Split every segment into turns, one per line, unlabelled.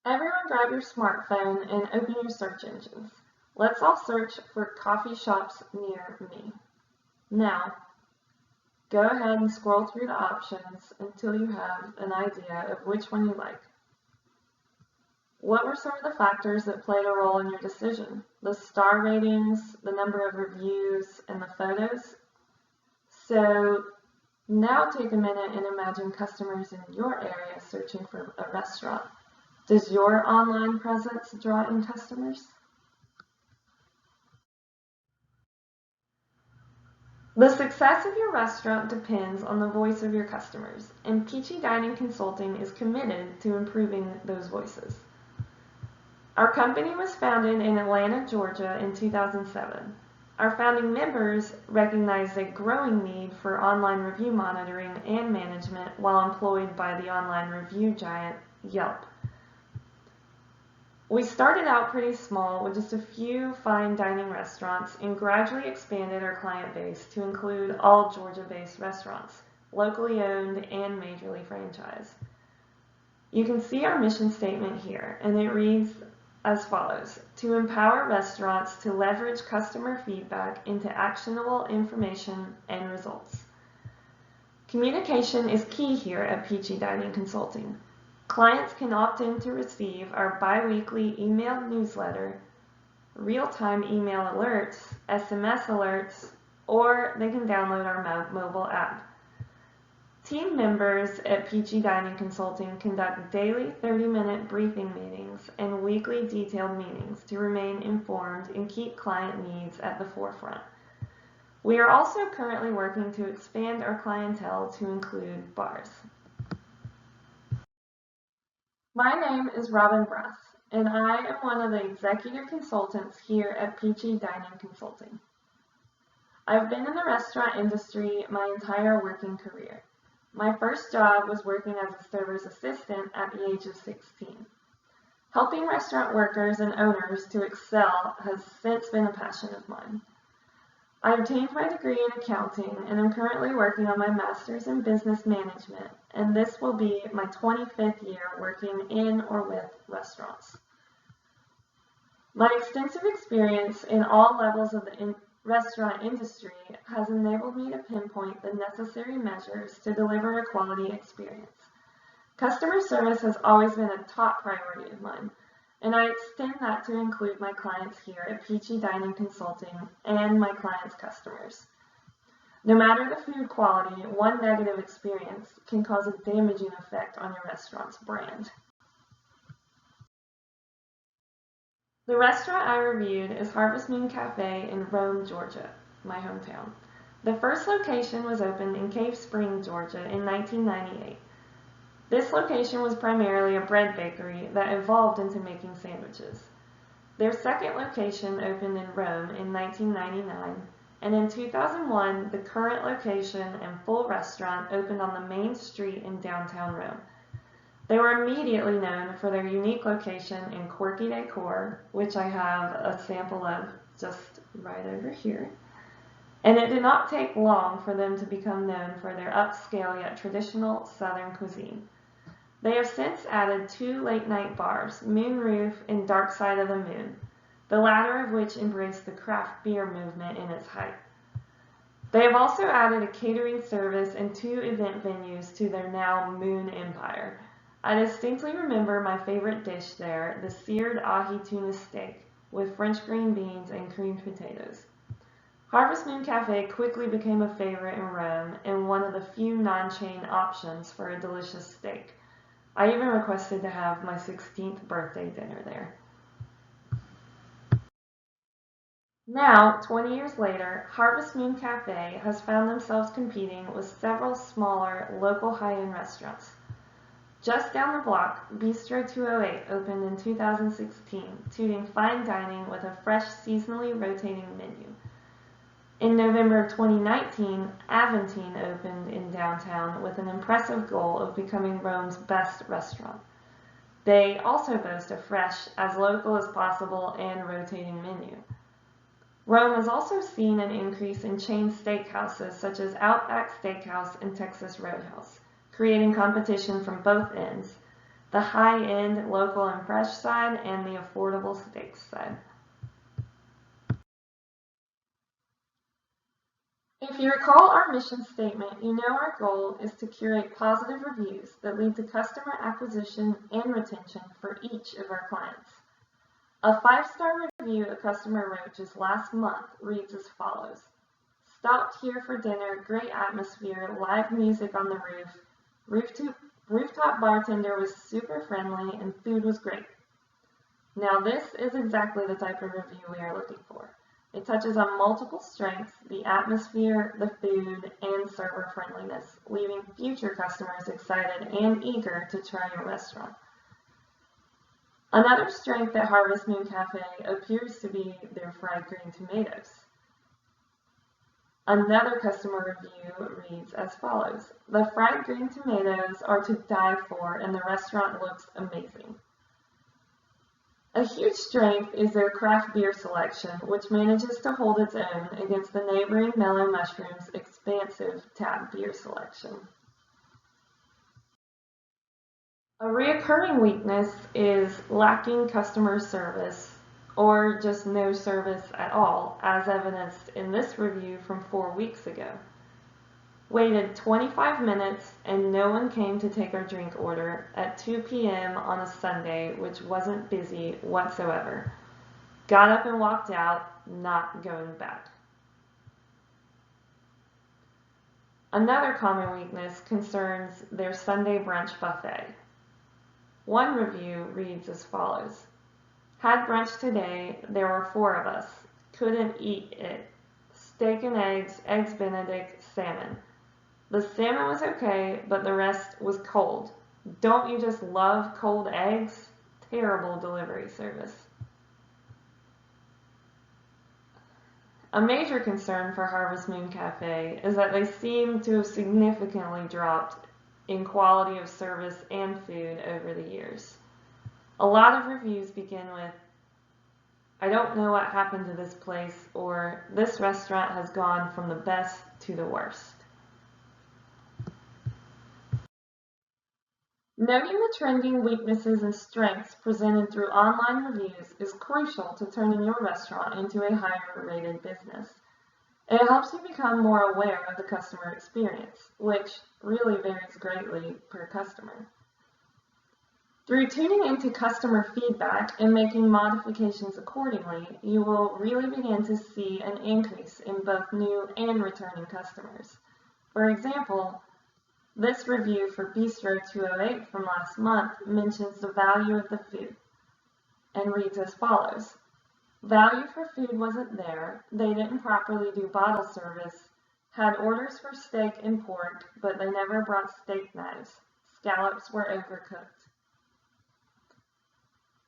Everyone grab your smartphone and open your search engines. Let's all search for coffee shops near me. Now, go ahead and scroll through the options until you have an idea of which one you like. What were some of the factors that played a role in your decision? The star ratings, the number of reviews, and the photos? So now take a minute and imagine customers in your area searching for a restaurant. Does your online presence draw in customers? The success of your restaurant depends on the voice of your customers, and Peachy Dining Consulting is committed to improving those voices. Our company was founded in Atlanta, Georgia in 2007. Our founding members recognized a growing need for online review monitoring and management while employed by the online review giant Yelp. We started out pretty small with just a few fine dining restaurants and gradually expanded our client base to include all Georgia-based restaurants, locally owned and majorly franchised. You can see our mission statement here, and it reads as follows: to empower restaurants to leverage customer feedback into actionable information and results. Communication is key here at Peachy Dining Consulting. Clients can opt in to receive our bi-weekly email newsletter, real-time email alerts, SMS alerts, or they can download our mobile app. Team members at Peachy Dining Consulting conduct daily 30-minute briefing meetings and weekly detailed meetings to remain informed and keep client needs at the forefront. We are also currently working to expand our clientele to include bars. My name is Robyn, and I am one of the executive consultants here at Peachy Dining Consulting. I've been in the restaurant industry my entire working career. My first job was working as a server's assistant at the age of 16. Helping restaurant workers and owners to excel has since been a passion of mine. I obtained my degree in accounting and am currently working on my master's in business management, and this will be my 25th year working in or with restaurants. My extensive experience in all levels of the restaurant industry has enabled me to pinpoint the necessary measures to deliver a quality experience. Customer service has always been a top priority of mine, and I extend that to include my clients here at Peachy Dining Consulting and my clients' customers. No matter the food quality, one negative experience can cause a damaging effect on your restaurant's brand. The restaurant I reviewed is Harvest Moon Cafe in Rome, Georgia, my hometown. The first location was opened in Cave Spring, Georgia in 1998. This location was primarily a bread bakery that evolved into making sandwiches. Their second location opened in Rome in 1999, and in 2001, the current location and full restaurant opened on the main street in downtown Rome. They were immediately known for their unique location and quirky decor, which I have a sample of just right over here. And it did not take long for them to become known for their upscale yet traditional Southern cuisine. They have since added 2 late-night bars, Moon Roof and Dark Side of the Moon, the latter of which embraced the craft beer movement in its height. They have also added a catering service and 2 event venues to their now Moon empire. I distinctly remember my favorite dish there, the seared ahi tuna steak with French green beans and creamed potatoes. Harvest Moon Cafe quickly became a favorite in Rome and one of the few non-chain options for a delicious steak. I even requested to have my 16th birthday dinner there. Now, 20 years later, Harvest Moon Cafe has found themselves competing with several smaller local high-end restaurants. Just down the block, Bistro 208 opened in 2016, tooting fine dining with a fresh, seasonally rotating menu. In November of 2019, Aventine opened in downtown with an impressive goal of becoming Rome's best restaurant. They also boast a fresh, as local as possible, and rotating menu. Rome has also seen an increase in chain steakhouses such as Outback Steakhouse and Texas Roadhouse, creating competition from both ends. the high-end local and fresh side and the affordable steaks side. If you recall our mission statement, you know our goal is to curate positive reviews that lead to customer acquisition and retention for each of our clients. A 5-star review a customer wrote just last month reads as follows. Stopped here for dinner, great atmosphere, live music on the roof, rooftop bartender was super friendly, and food was great. Now this is exactly the type of review we are looking for. It touches on multiple strengths, the atmosphere, the food, and server friendliness, leaving future customers excited and eager to try your restaurant. Another strength at Harvest Moon Cafe appears to be their fried green tomatoes. Another customer review reads as follows. The fried green tomatoes are to die for and the restaurant looks amazing. A huge strength is their craft beer selection, which manages to hold its own against the neighboring Mellow Mushroom's expansive tap beer selection. A reoccurring weakness is lacking customer service or just no service at all, as evidenced in this review from 4 weeks ago. Waited 25 minutes and no one came to take our drink order at 2 p.m. on a Sunday, which wasn't busy whatsoever. Got up and walked out, not going back. Another common weakness concerns their Sunday brunch buffet. One review reads as follows. Had brunch today, there were 4 of us. Couldn't eat it. Steak and eggs Benedict, salmon. The salmon was okay, but the rest was cold. Don't you just love cold eggs? Terrible delivery service. A major concern for Harvest Moon Cafe is that they seem to have significantly dropped in quality of service and food over the years. A lot of reviews begin with, I don't know what happened to this place, or this restaurant has gone from the best to the worst. Noting the trending weaknesses and strengths presented through online reviews is crucial to turning your restaurant into a higher rated business. It helps you become more aware of the customer experience, which really varies greatly per customer. Through tuning into customer feedback and making modifications accordingly, you will really begin to see an increase in both new and returning customers. For example, this review for Bistro 208 from last month mentions the value of the food and reads as follows. Value for food wasn't there, they didn't properly do bottle service, had orders for steak and pork, but they never brought steak knives. Scallops were overcooked.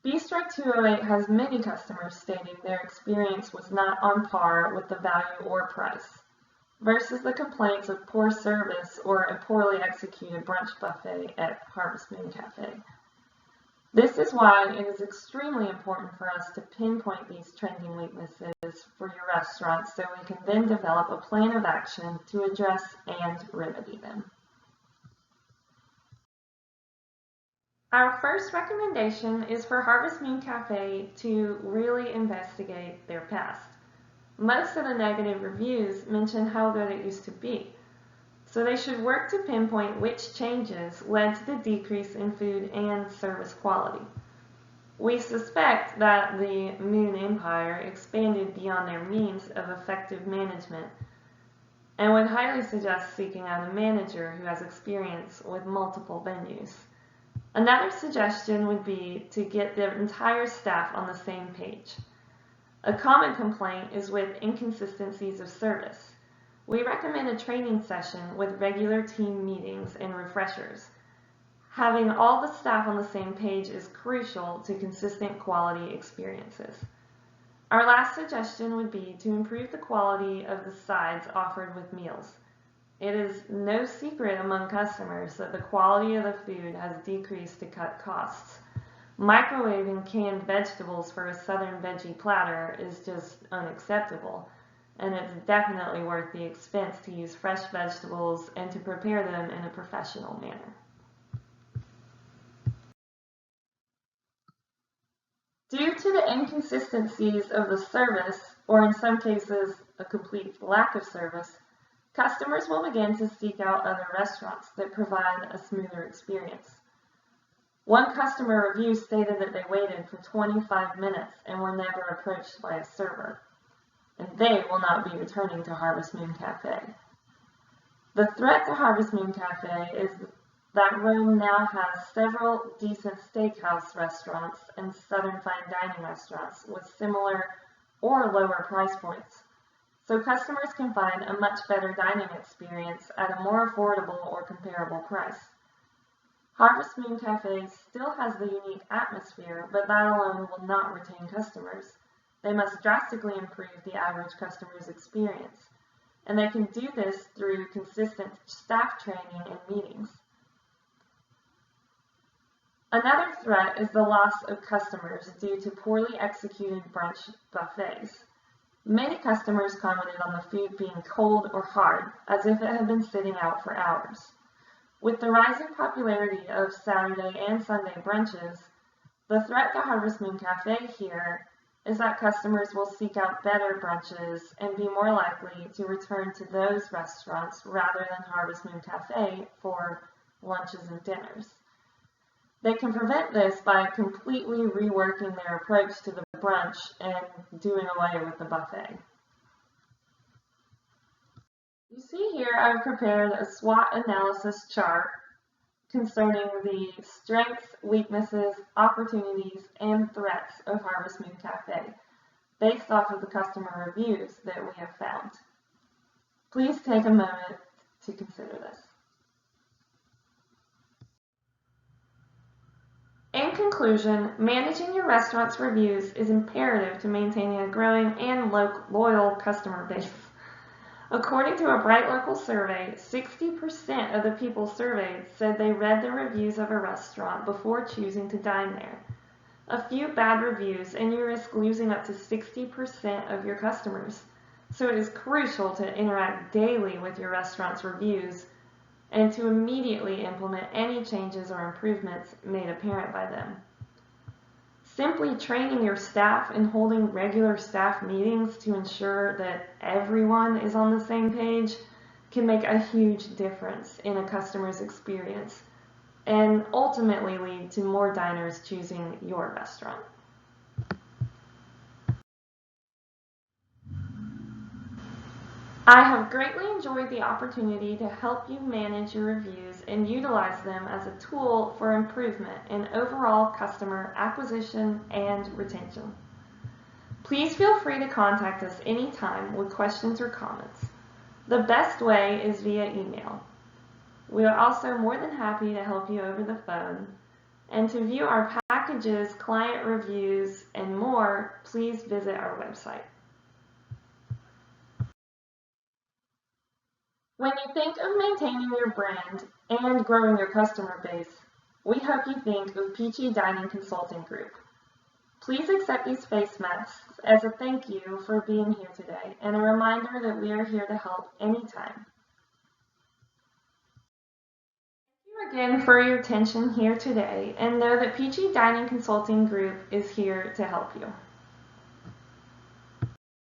Bistro 208 has many customers stating their experience was not on par with the value or price, versus the complaints of poor service or a poorly executed brunch buffet at Harvest Moon Cafe. This is why it is extremely important for us to pinpoint these trending weaknesses for your restaurant so we can then develop a plan of action to address and remedy them. Our first recommendation is for Harvest Moon Cafe to really investigate their past. Most of the negative reviews mention how good it used to be, so they should work to pinpoint which changes led to the decrease in food and service quality. We suspect that the Moon Empire expanded beyond their means of effective management and would highly suggest seeking out a manager who has experience with multiple venues. Another suggestion would be to get the entire staff on the same page. A common complaint is with inconsistencies of service. We recommend a training session with regular team meetings and refreshers. Having all the staff on the same page is crucial to consistent quality experiences. Our last suggestion would be to improve the quality of the sides offered with meals. It is no secret among customers that the quality of the food has decreased to cut costs. Microwaving canned vegetables for a southern veggie platter is just unacceptable, and it's definitely worth the expense to use fresh vegetables and to prepare them in a professional manner. Due to the inconsistencies of the service, or in some cases, a complete lack of service, customers will begin to seek out other restaurants that provide a smoother experience. One customer review stated that they waited for 25 minutes and were never approached by a server, and they will not be returning to Harvest Moon Cafe. The threat to Harvest Moon Cafe is that Rome now has several decent steakhouse restaurants and southern fine dining restaurants with similar or lower price points, so customers can find a much better dining experience at a more affordable or comparable price. Harvest Moon Cafe still has the unique atmosphere, but that alone will not retain customers. They must drastically improve the average customer's experience, and they can do this through consistent staff training and meetings. Another threat is the loss of customers due to poorly executed brunch buffets. Many customers commented on the food being cold or hard, as if it had been sitting out for hours. With the rising popularity of Saturday and Sunday brunches, the threat to Harvest Moon Cafe here is that customers will seek out better brunches and be more likely to return to those restaurants rather than Harvest Moon Cafe for lunches and dinners. They can prevent this by completely reworking their approach to the brunch and doing away with the buffet. You see here I've prepared a SWOT analysis chart concerning the strengths, weaknesses, opportunities, and threats of Harvest Moon Cafe based off of the customer reviews that we have found. Please take a moment to consider this. In conclusion, managing your restaurant's reviews is imperative to maintaining a growing and loyal customer base. According to a Bright Local survey, 60% of the people surveyed said they read the reviews of a restaurant before choosing to dine there. A few bad reviews and you risk losing up to 60% of your customers. So it is crucial to interact daily with your restaurant's reviews and to immediately implement any changes or improvements made apparent by them. Simply training your staff and holding regular staff meetings to ensure that everyone is on the same page can make a huge difference in a customer's experience and ultimately lead to more diners choosing your restaurant. I have greatly enjoyed the opportunity to help you manage your reviews and utilize them as a tool for improvement in overall customer acquisition and retention. Please feel free to contact us anytime with questions or comments. The best way is via email. We are also more than happy to help you over the phone. And to view our packages, client reviews, and more, please visit our website. When you think of maintaining your brand and growing your customer base, we hope you think of Peachy Dining Consulting Group. Please accept these face masks as a thank you for being here today and a reminder that we are here to help anytime. Thank you again for your attention here today, and know that Peachy Dining Consulting Group is here to help you.